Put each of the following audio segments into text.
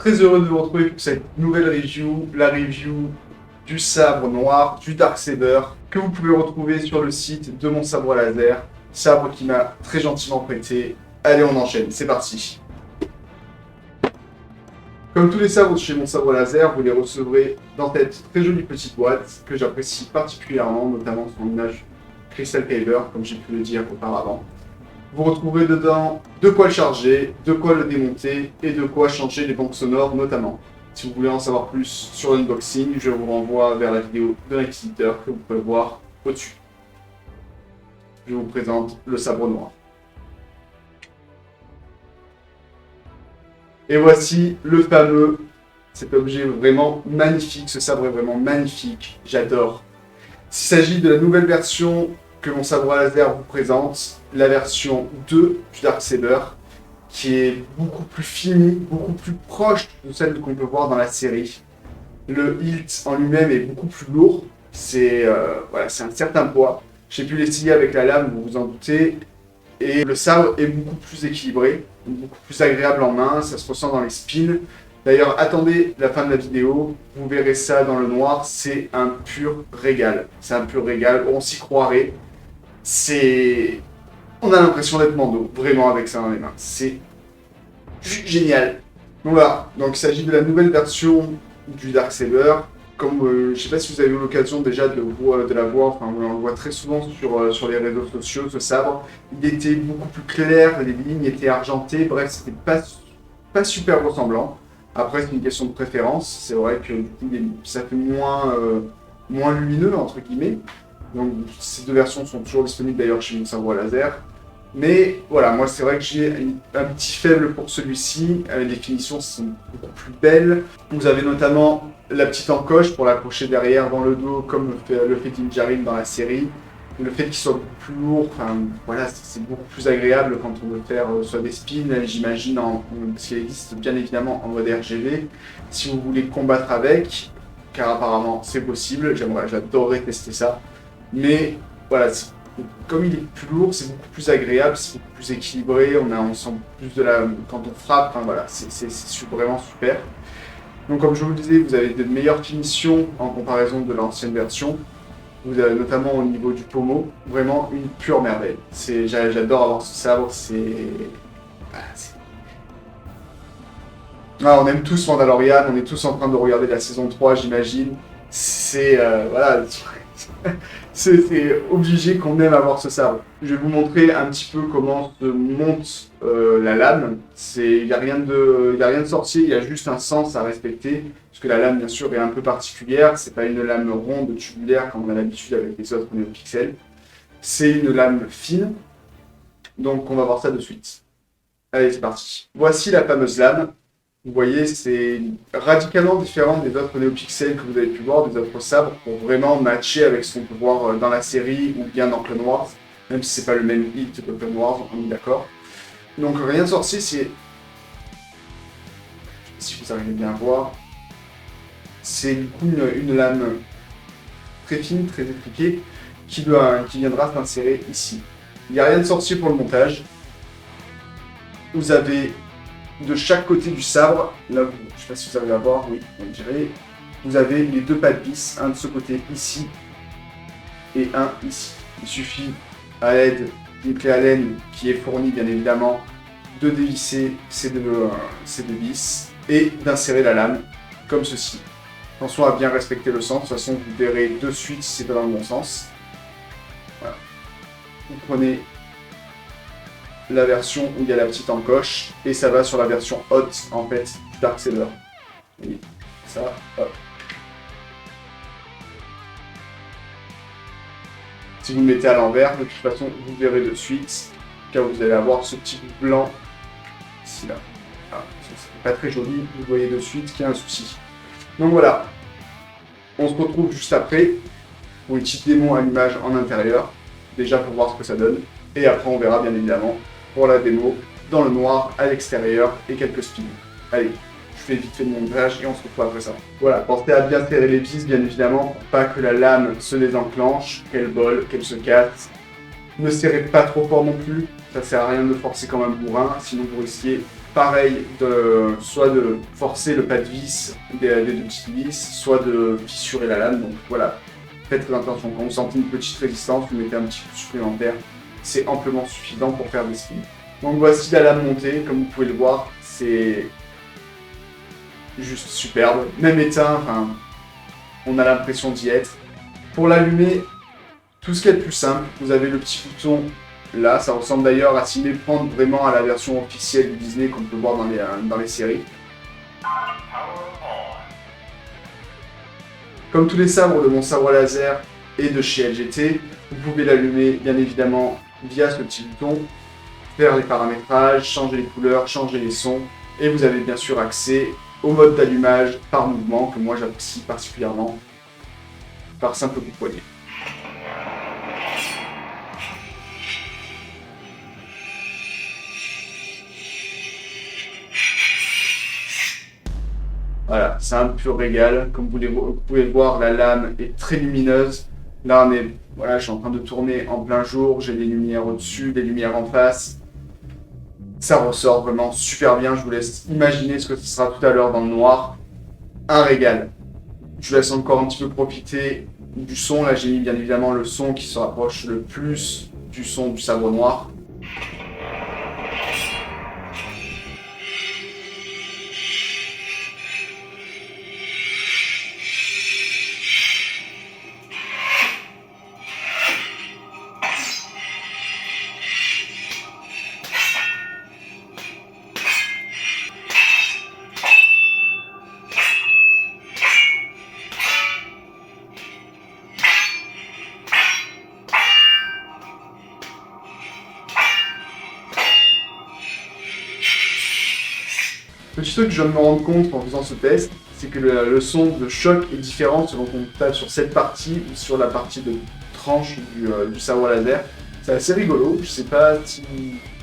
Très heureux de vous retrouver pour cette nouvelle review, la review du sabre noir, du Darksaber, que vous pouvez retrouver sur le site de mon sabre laser, sabre qui m'a très gentiment prêté. Allez, on enchaîne, c'est parti. Comme tous les sabres de chez mon sabre laser, vous les recevrez dans cette très jolie petite boîte que j'apprécie particulièrement, notamment son image Crystal Kyber, comme j'ai pu le dire auparavant. Vous retrouverez dedans de quoi le charger, de quoi le démonter et de quoi changer les banques sonores notamment. Si vous voulez en savoir plus sur l'unboxing, je vous renvoie vers la vidéo de l'inquisiteur que vous pouvez voir au-dessus. Je vous présente le sabre noir. Et voici le fameux, cet objet vraiment magnifique, ce sabre est vraiment magnifique, j'adore. Il s'agit de la nouvelle version que mon sabre laser vous présente, la version 2 du Darksaber, qui est beaucoup plus finie, beaucoup plus proche de celle qu'on peut voir dans la série. Le hilt en lui-même est beaucoup plus lourd, c'est un certain poids. J'ai pu l'essayer avec la lame, vous vous en doutez, et le sabre est beaucoup plus équilibré, beaucoup plus agréable en main, ça se ressent dans les spins. D'ailleurs, attendez la fin de la vidéo, vous verrez ça dans le noir, c'est un pur régal. C'est un pur régal, on s'y croirait. On a l'impression d'être Mando, vraiment avec ça dans les mains. C'est génial. Donc voilà, donc il s'agit de la nouvelle version du Darksaber. Comme je sais pas si vous avez eu l'occasion déjà de la voir, enfin on le voit très souvent sur les réseaux sociaux, ce sabre. Il était beaucoup plus clair, les lignes étaient argentées, bref, c'était pas super ressemblant. Après, c'est une question de préférence. C'est vrai que du coup, ça fait moins lumineux, entre guillemets. Donc, ces deux versions sont toujours disponibles d'ailleurs chez mon sabre laser. Mais voilà, moi, c'est vrai que j'ai un petit faible pour celui-ci. Les finitions sont beaucoup plus belles. Vous avez notamment la petite encoche pour l'accrocher derrière dans le dos, comme le fait Dinjarin dans la série. Le fait qu'il soit beaucoup plus lourd, enfin voilà, c'est beaucoup plus agréable quand on veut faire soit des spins, j'imagine, parce qu'il existe bien évidemment en mode RGB. Si vous voulez combattre avec, car apparemment c'est possible, j'adorerais tester ça. Mais voilà, comme il est plus lourd, c'est beaucoup plus agréable, c'est beaucoup plus équilibré, on sent plus de la... quand on frappe, enfin voilà, c'est vraiment super. Donc comme je vous le disais, vous avez de meilleures finitions en comparaison de l'ancienne version. Vous avez notamment au niveau du pommeau, vraiment une pure merveille. J'adore avoir ce sabre, on aime tous Mandalorian, on est tous en train de regarder la saison 3, j'imagine. Voilà, c'est obligé qu'on aime avoir ce sabre. Je vais vous montrer un petit peu comment se monte la lame. Il n'y a rien de sorcier, il y a juste un sens à respecter. Parce que la lame, bien sûr, est un peu particulière. C'est pas une lame ronde, tubulaire, comme on a l'habitude avec les autres NeoPixels. C'est une lame fine. Donc, on va voir ça de suite. Allez, c'est parti. Voici la fameuse lame. Vous voyez, c'est radicalement différent des autres NeoPixels que vous avez pu voir, des autres sabres, pour vraiment matcher avec ce qu'on peut voir dans la série ou bien dans Clone Wars. Même si c'est pas le même hilt que Clone Wars, on est d'accord. Donc, rien de sorcier, c'est... Je sais pas si vous arrivez bien à voir. C'est du coup une lame très fine, très étriquée, qui viendra s'insérer ici. Il n'y a rien de sorcier pour le montage. Vous avez de chaque côté du sabre, là, je ne sais pas si vous arrivez à voir, oui, on dirait, vous avez les deux pas de vis, un de ce côté ici et un ici. Il suffit, à l'aide d'une clé Allen qui est fournie bien évidemment, de dévisser ces deux vis et d'insérer la lame comme ceci. Attention à bien respecter le sens, de toute façon vous verrez de suite si c'est pas dans le bon sens. Voilà. Vous prenez la version où il y a la petite encoche et ça va sur la version haute en fait du Darksaber. Oui, ça, hop. Si vous le mettez à l'envers, de toute façon vous verrez de suite car vous allez avoir ce petit bout blanc ici là. Ah, c'est pas très joli, vous voyez de suite qu'il y a un souci. Donc voilà, on se retrouve juste après pour une petite démo à l'image en intérieur, déjà pour voir ce que ça donne, et après on verra bien évidemment pour la démo dans le noir à l'extérieur et quelques spins. Allez, je fais vite fait le montage et on se retrouve après ça. Voilà, pensez à bien serrer les vis bien évidemment pour pas que la lame se désenclenche, qu'elle vole, qu'elle se casse. Ne serrez pas trop fort non plus, ça sert à rien de forcer comme un bourrin, sinon vous risquez pareil, soit de forcer le pas de vis des deux petites vis, soit de fissurer la lame. Donc voilà, faites très attention. Quand vous sentez une petite résistance, vous mettez un petit coup supplémentaire. C'est amplement suffisant pour faire des spins. Donc voici la lame montée, comme vous pouvez le voir, c'est juste superbe. Même éteint, enfin, on a l'impression d'y être. Pour l'allumer, tout ce qui est le plus simple, vous avez le petit bouton là, ça ressemble d'ailleurs à s'y méprendre vraiment à la version officielle du Disney qu'on peut voir dans les séries. Comme tous les sabres de mon sabre laser et de chez LGT, vous pouvez l'allumer bien évidemment via ce petit bouton, faire les paramétrages, changer les couleurs, changer les sons, et vous avez bien sûr accès au mode d'allumage par mouvement que moi j'apprécie particulièrement par simple coup de poignet. Voilà, c'est un pur régal. Comme vous pouvez le voir, la lame est très lumineuse. Là, voilà, je suis en train de tourner en plein jour. J'ai des lumières au-dessus, des lumières en face. Ça ressort vraiment super bien. Je vous laisse imaginer ce que ce sera tout à l'heure dans le noir. Un régal. Je vous laisse encore un petit peu profiter du son. Là, j'ai mis bien évidemment le son qui se rapproche le plus du son du sabre noir. Petit truc que je viens de me rendre compte en faisant ce test, c'est que le son de choc est différent selon qu'on tape sur cette partie ou sur la partie de tranche du sabre laser. C'est assez rigolo, je sais pas si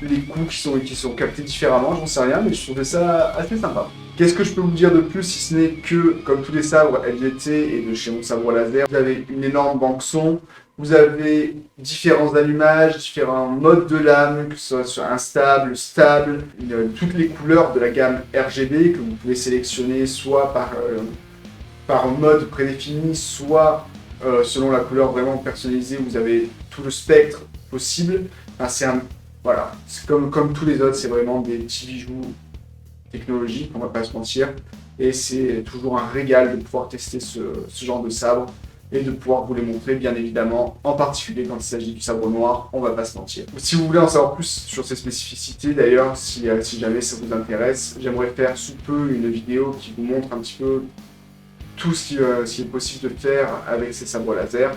les coups qui sont captés différemment, j'en sais rien, mais je trouvais ça assez sympa. Qu'est-ce que je peux vous dire de plus si ce n'est que, comme tous les sabres LGT et de chez mon sabre laser, vous avez une énorme banque son, vous avez différents allumages, différents modes de lame, que ce soit sur instable, stable, toutes les couleurs de la gamme RGB que vous pouvez sélectionner soit par mode prédéfini, soit selon la couleur vraiment personnalisée, vous avez tout le spectre possible. Enfin, voilà, c'est comme tous les autres, c'est vraiment des petits bijoux technologiques, on va pas se mentir. Et c'est toujours un régal de pouvoir tester ce genre de sabre et de pouvoir vous les montrer, bien évidemment, en particulier quand il s'agit du sabre noir, on va pas se mentir. Si vous voulez en savoir plus sur ces spécificités, d'ailleurs, si jamais ça vous intéresse, j'aimerais faire sous peu une vidéo qui vous montre un petit peu tout ce qui est possible de faire avec ces sabres laser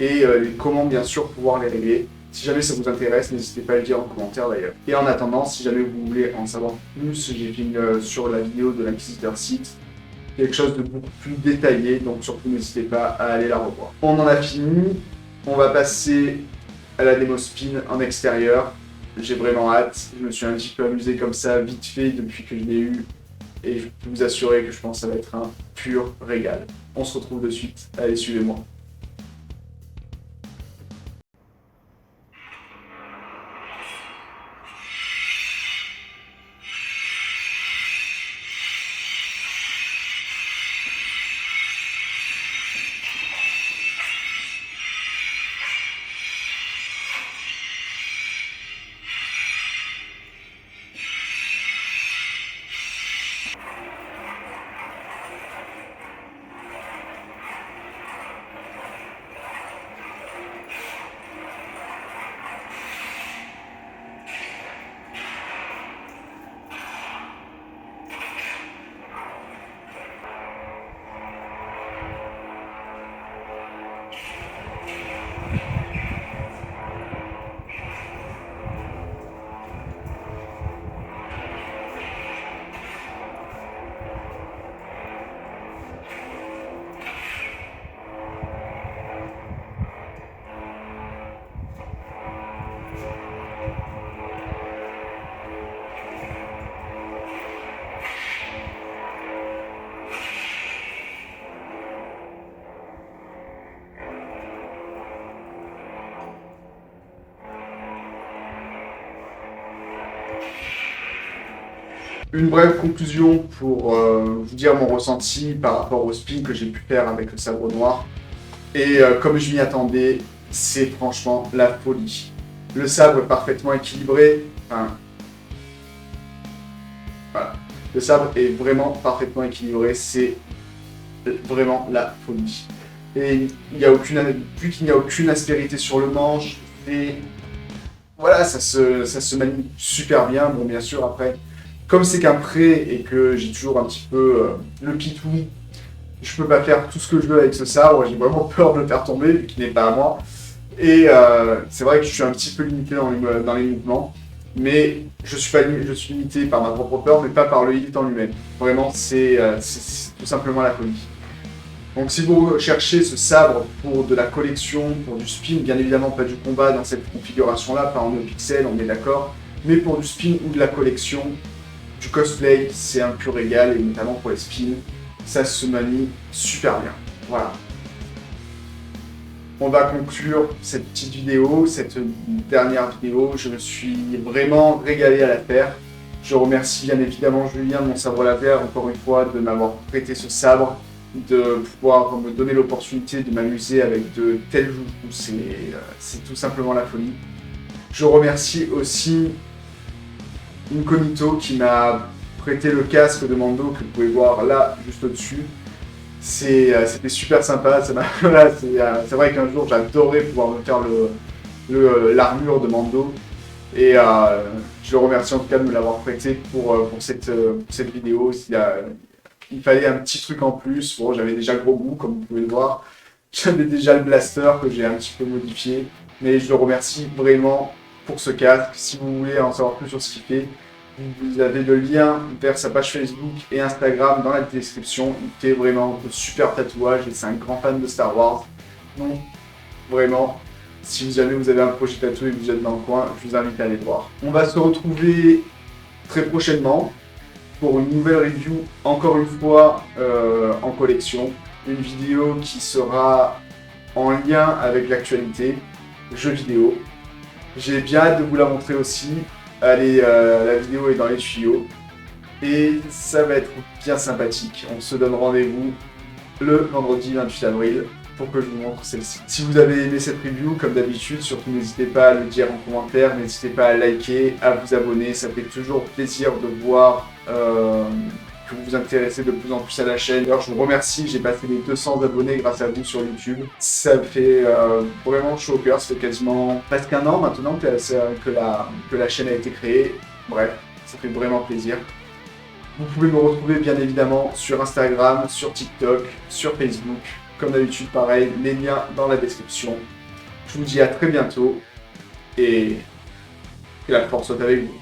et comment bien sûr pouvoir les régler. Si jamais ça vous intéresse, n'hésitez pas à le dire en commentaire d'ailleurs. Et en attendant, si jamais vous voulez en savoir plus, j'ai fait sur la vidéo de l'Inquisiteur Site quelque chose de beaucoup plus détaillé, donc surtout n'hésitez pas à aller la revoir. On en a fini, on va passer à la démo spin en extérieur. J'ai vraiment hâte, je me suis un petit peu amusé comme ça, vite fait, depuis que je l'ai eu. Et je peux vous assurer que je pense que ça va être un pur régal. On se retrouve de suite, allez suivez-moi. Une brève conclusion pour vous dire mon ressenti par rapport au spin que j'ai pu faire avec le sabre noir. Et comme je m'y attendais, c'est franchement la folie. Le sabre est parfaitement équilibré. Enfin, voilà. Le sabre est vraiment parfaitement équilibré. C'est vraiment la folie. Et vu qu'il n'y a aucune aspérité sur le manche, et voilà, ça se manie super bien. Bon, bien sûr, après, comme c'est qu'un prêt et que j'ai toujours un petit peu le pitou, je peux pas faire tout ce que je veux avec ce sabre. J'ai vraiment peur de le faire tomber, vu qu'il n'est pas à moi. Et c'est vrai que je suis un petit peu limité dans les mouvements. Mais je suis limité par ma propre peur, mais pas par le hit en lui-même. Vraiment, c'est tout simplement la folie. Donc si vous cherchez ce sabre pour de la collection, pour du spin, bien évidemment pas du combat dans cette configuration-là, pas en NeoPixel, on est d'accord, mais pour du spin ou de la collection, du cosplay, c'est un pur régal, et notamment pour les spins, ça se manie super bien. Voilà. On va conclure cette petite vidéo, cette dernière vidéo. Je me suis vraiment régalé à la faire. Je remercie bien évidemment Julien de mon sabre laser, encore une fois, de m'avoir prêté ce sabre, de pouvoir me donner l'opportunité de m'amuser avec de tels joujoux. C'est tout simplement la folie. Je remercie aussi Incognito qui m'a prêté le casque de Mando que vous pouvez voir là, juste au-dessus. C'était super sympa. Voilà, c'est vrai qu'un jour j'adorais pouvoir me faire l'armure de Mando. Et je le remercie en tout cas de me l'avoir prêté pour cette vidéo. Il fallait un petit truc en plus. Bon, j'avais déjà le gros goût, comme vous pouvez le voir. J'avais déjà le blaster que j'ai un petit peu modifié. Mais je le remercie vraiment pour ce casque. Si vous voulez en savoir plus sur ce qu'il fait, vous avez le lien vers sa page Facebook et Instagram dans la description. Il fait vraiment de super tatouages et c'est un grand fan de Star Wars. Donc, vraiment, si jamais vous avez un projet tatou et que vous êtes dans le coin, je vous invite à aller voir. On va se retrouver très prochainement pour une nouvelle review, encore une fois en collection. Une vidéo qui sera en lien avec l'actualité, jeux vidéo. J'ai bien hâte de vous la montrer aussi. Allez, la vidéo est dans les tuyaux. Et ça va être bien sympathique. On se donne rendez-vous le vendredi 28 avril pour que je vous montre celle-ci. Si vous avez aimé cette review, comme d'habitude, surtout n'hésitez pas à le dire en commentaire, n'hésitez pas à liker, à vous abonner, ça fait toujours plaisir de voir que vous vous intéressez de plus en plus à la chaîne. D'ailleurs, je vous remercie, j'ai passé les 200 abonnés grâce à vous sur YouTube. Ça me fait vraiment chaud au cœur, ça fait quasiment presque un an maintenant que la chaîne a été créée. Bref, ça fait vraiment plaisir. Vous pouvez me retrouver bien évidemment sur Instagram, sur TikTok, sur Facebook. Comme d'habitude, pareil, les liens dans la description. Je vous dis à très bientôt et que la force soit avec vous.